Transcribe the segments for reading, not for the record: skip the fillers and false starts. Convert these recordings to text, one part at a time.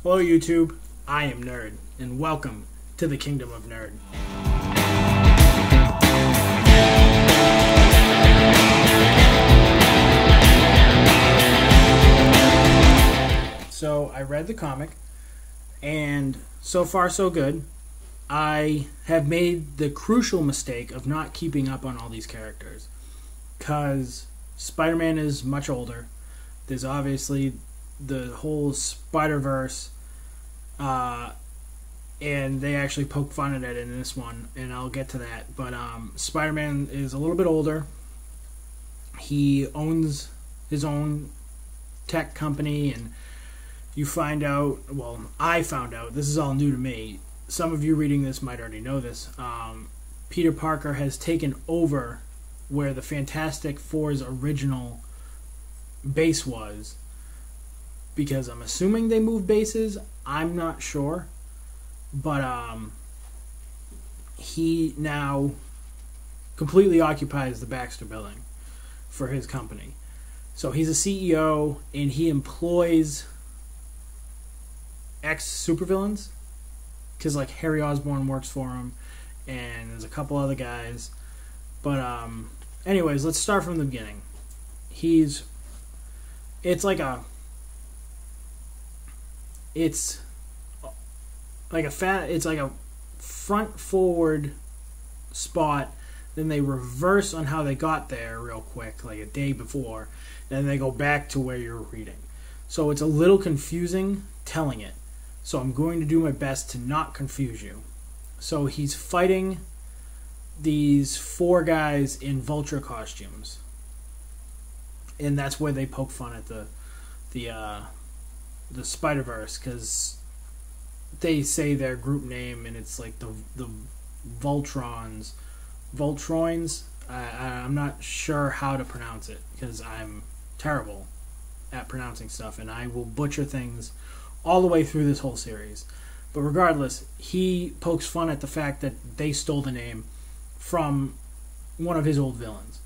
Hello YouTube, I am Nerd, and welcome to the Kingdom of Nerd. So I read the comic, and so far so good. I have made the crucial mistake of not keeping up on all these characters, because Spider-Man is much older. There's obviously the whole Spider-Verse, and they actually poke fun at it in this one, and I'll get to that. But Spider-Man is a little bit older. He owns his own tech company, and you find out, well, I found out, this is all new to me. Some of you reading this might already know this. Peter Parker has taken over where the Fantastic Four's original base was, because I'm assuming they moved bases. I'm not sure, but he now completely occupies the Baxter Building for his company. So he's a CEO, and he employs ex-supervillains, because like Harry Osborn works for him, and there's a couple other guys. But anyways, let's start from the beginning. It's like a front forward spot, then they reverse on how they got there real quick, like a day before, and then they go back to where you're reading. So it's a little confusing telling it. So I'm going to do my best to not confuse you. So he's fighting these four guys in Vulture costumes, and that's where they poke fun at the Spider-Verse, because they say their group name, and it's like the Voltroins. I'm not sure how to pronounce it, because I'm terrible at pronouncing stuff, and I will butcher things all the way through this whole series. But regardless, he pokes fun at the fact that they stole the name from one of his old villains.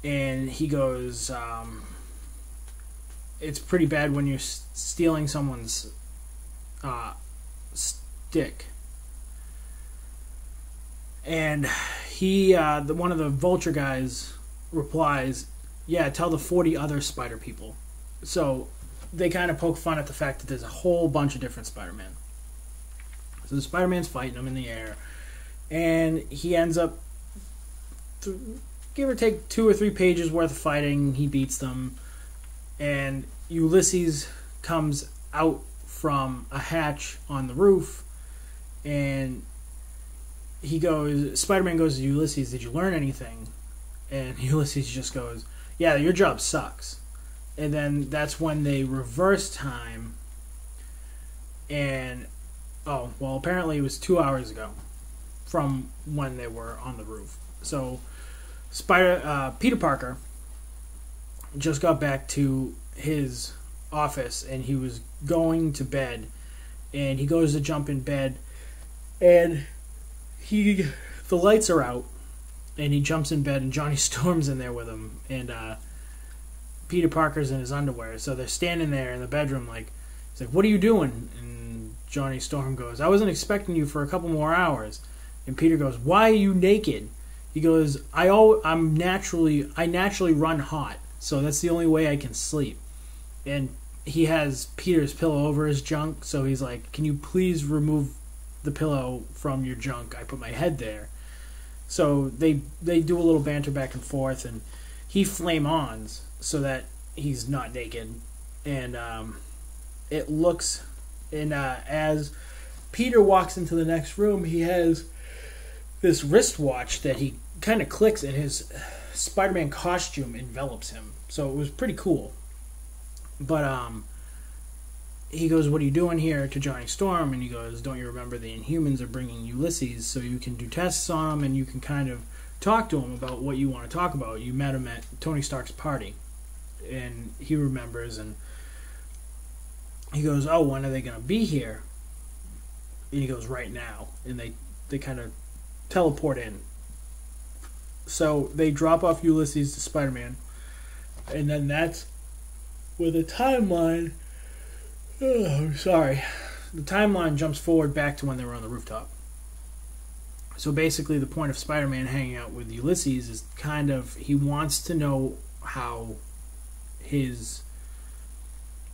And he goes, it's pretty bad when you're stealing someone's stick. And he, one of the Vulture guys replies, yeah, tell the 40 other Spider people. So they kind of poke fun at the fact that there's a whole bunch of different Spider-Man. So the Spider-Man's fighting them in the air, and he ends up, give or take 2 or 3 pages worth of fighting, he beats them, and Ulysses comes out from a hatch on the roof, and Spider-Man goes to Ulysses, did you learn anything? And Ulysses just goes, yeah, your job sucks. And then that's when they reverse time, and apparently it was 2 hours ago from when they were on the roof. So Peter Parker just got back to his office, and he was going to bed, and he goes to jump in bed, and the lights are out, and he jumps in bed, and Johnny Storm's in there with him, and Peter Parker's in his underwear, so they're standing there in the bedroom, like, he's like, what are you doing? And Johnny Storm goes, I wasn't expecting you for a couple more hours. And Peter goes, why are you naked? He goes, I naturally run hot, so that's the only way I can sleep. And he has Peter's pillow over his junk, so he's like, can you please remove the pillow from your junk? I put my head there. So they do a little banter back and forth, and he flame-ons so that he's not naked. And it looks, and as Peter walks into the next room, he has this wristwatch that he kind of clicks, and his Spider-Man costume envelops him. So it was pretty cool. But he goes, what are you doing here, to Johnny Storm? And he goes, don't you remember the Inhumans are bringing Ulysses so you can do tests on him, and you can kind of talk to him about what you want to talk about. You met him at Tony Stark's party. And he remembers, and he goes, oh, when are they going to be here? And he goes, right now. And they kind of teleport in. So they drop off Ulysses to Spider-Man, and then that's where the timeline Oh, I'm sorry. The timeline jumps forward back to when they were on the rooftop. So basically, the point of Spider-Man hanging out with Ulysses is kind of he wants to know how his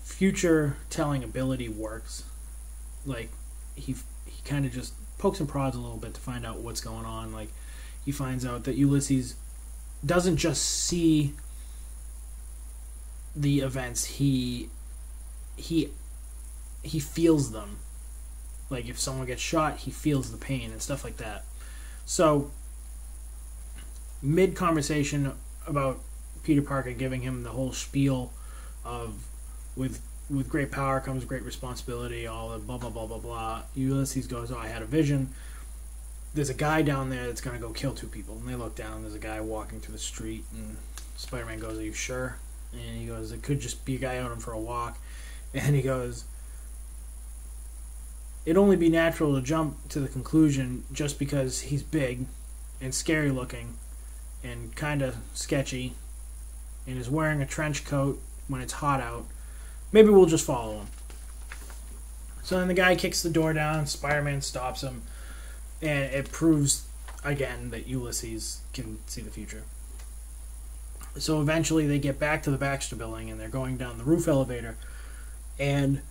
future telling ability works. Like he kind of just pokes and prods a little bit to find out what's going on. Like he finds out that Ulysses doesn't just see the events, he feels them. Like if someone gets shot, he feels the pain and stuff like that. So mid conversation about Peter Parker giving him the whole spiel of with great power comes great responsibility, all the blah blah blah blah blah, Ulysses goes, "Oh, I had a vision. There's a guy down there that's gonna go kill 2 people." And they look down, there's a guy walking through the street, and Spider-Man goes, "Are you sure?" And he goes, "It could just be a guy out for a walk." And he goes, "It'd only be natural to jump to the conclusion just because he's big and scary looking and kind of sketchy and is wearing a trench coat when it's hot out. Maybe we'll just follow him." So then the guy kicks the door down, Spider-Man stops him, and it proves again that Ulysses can see the future. So eventually they get back to the Baxter building and they're going down the roof elevator, and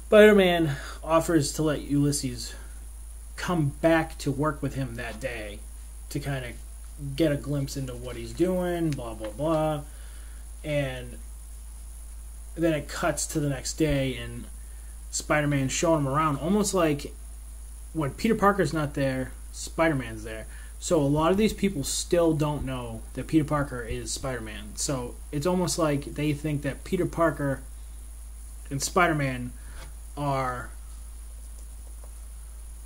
Spider-Man offers to let Ulysses come back to work with him that day to kind of get a glimpse into what he's doing, blah, blah, blah. And then it cuts to the next day, and Spider-Man's showing him around, almost like when Peter Parker's not there, Spider-Man's there. So a lot of these people still don't know that Peter Parker is Spider-Man. So it's almost like they think that Peter Parker and Spider-Man are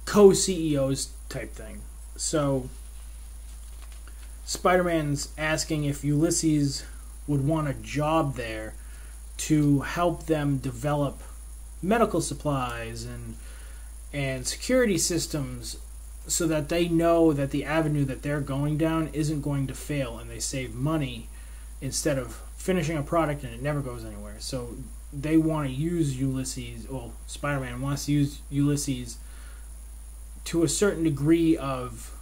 co-CEOs type thing. So Spider-Man's asking if Ulysses would want a job there to help them develop medical supplies and security systems so that they know that the avenue that they're going down isn't going to fail and they save money instead of finishing a product and it never goes anywhere. So they want to use Ulysses, well, Spider-Man wants to use Ulysses to a certain degree of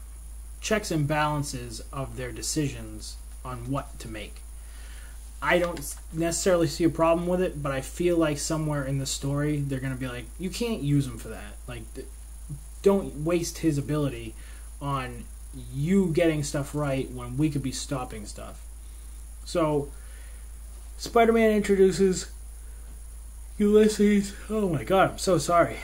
checks and balances of their decisions on what to make. I don't necessarily see a problem with it, but I feel like somewhere in the story they're going to be like, you can't use him for that. Like, don't waste his ability on you getting stuff right when we could be stopping stuff. So Spider-Man introduces Ulysses. Oh my god, I'm so sorry.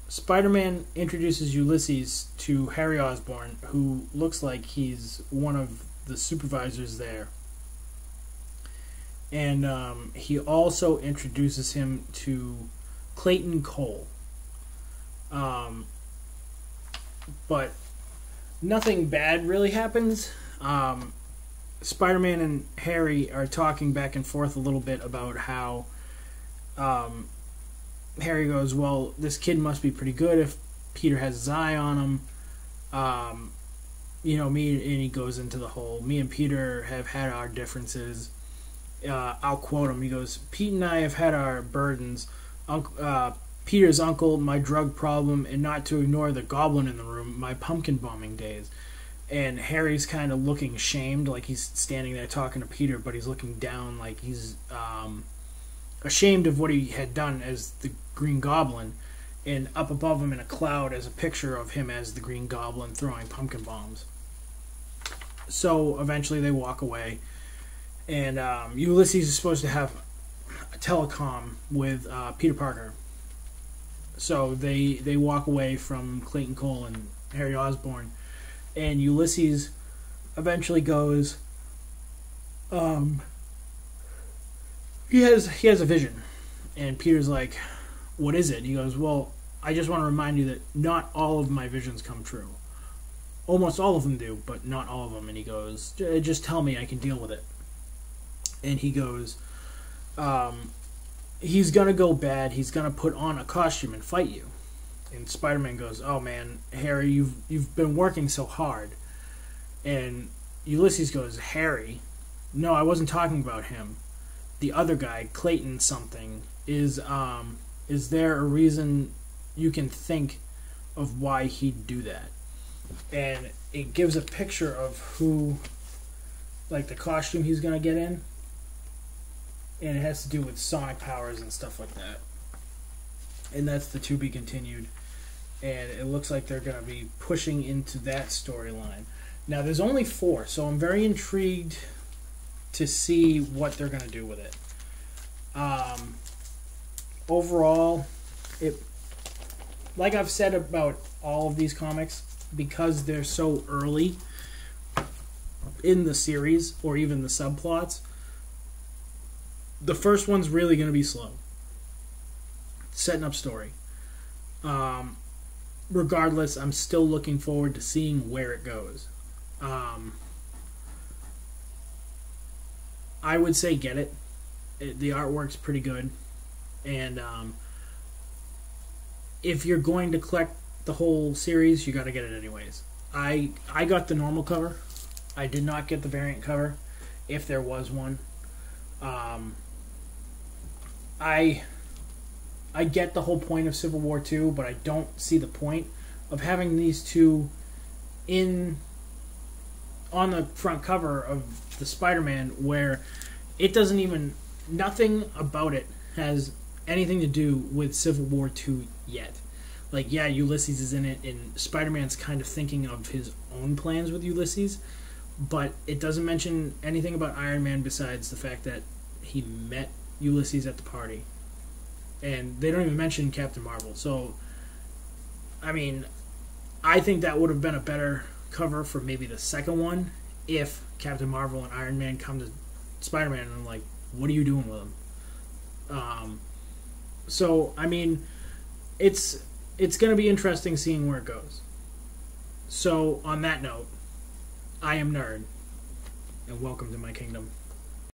Spider-Man introduces Ulysses to Harry Osborn, who looks like he's one of the supervisors there. And he also introduces him to Clayton Cole. But nothing bad really happens. Spider-Man and Harry are talking back and forth a little bit about how Harry goes, well, this kid must be pretty good if Peter has his eye on him. And he goes into the whole, me and Peter have had our differences. I'll quote him. He goes, Pete and I have had our burdens. Peter's uncle, my drug problem, and not to ignore the goblin in the room, my pumpkin bombing days. And Harry's kind of looking shamed, like he's standing there talking to Peter, but he's looking down like he's ashamed of what he had done as the Green Goblin. And up above him in a cloud is a picture of him as the Green Goblin throwing pumpkin bombs. So eventually they walk away. And Ulysses is supposed to have a telecom with Peter Parker. So they walk away from Clayton Cole and Harry Osborn. And Ulysses eventually goes, he has a vision. And Peter's like, what is it? He goes, well, I just want to remind you that not all of my visions come true. Almost all of them do, but not all of them. And he goes, just tell me, I can deal with it. And he goes, he's going to go bad. He's going to put on a costume and fight you. And Spider-Man goes, oh man, Harry, you've been working so hard. And Ulysses goes, Harry? No, I wasn't talking about him. the other guy, Clayton something, is there a reason you can think of why he'd do that? And it gives a picture of who, like the costume he's going to get in, and it has to do with sonic powers and stuff like that. And that's the to be continued. And it looks like they're going to be pushing into that storyline. Now, there's only 4, so I'm very intrigued to see what they're going to do with it. Overall, like I've said about all of these comics, because they're so early in the series or even the subplots, the first one's really going to be slow. Setting up story. Regardless, I'm still looking forward to seeing where it goes. I would say get it. The artwork's pretty good. And if you're going to collect the whole series, you got to get it anyways. I got the normal cover. I did not get the variant cover, if there was one. I get the whole point of Civil War II, but I don't see the point of having these two on the front cover of the Spider-Man, where it doesn't even, nothing about it has anything to do with Civil War II yet. Like, yeah, Ulysses is in it, and Spider-Man's kind of thinking of his own plans with Ulysses, but it doesn't mention anything about Iron Man besides the fact that he met Ulysses at the party. And they don't even mention Captain Marvel. So, I mean, I think that would have been a better cover for maybe the second one if Captain Marvel and Iron Man come to Spider-Man and I'm like, what are you doing with him? So, I mean, it's going to be interesting seeing where it goes. So, on that note, I am Nerd, and welcome to my kingdom.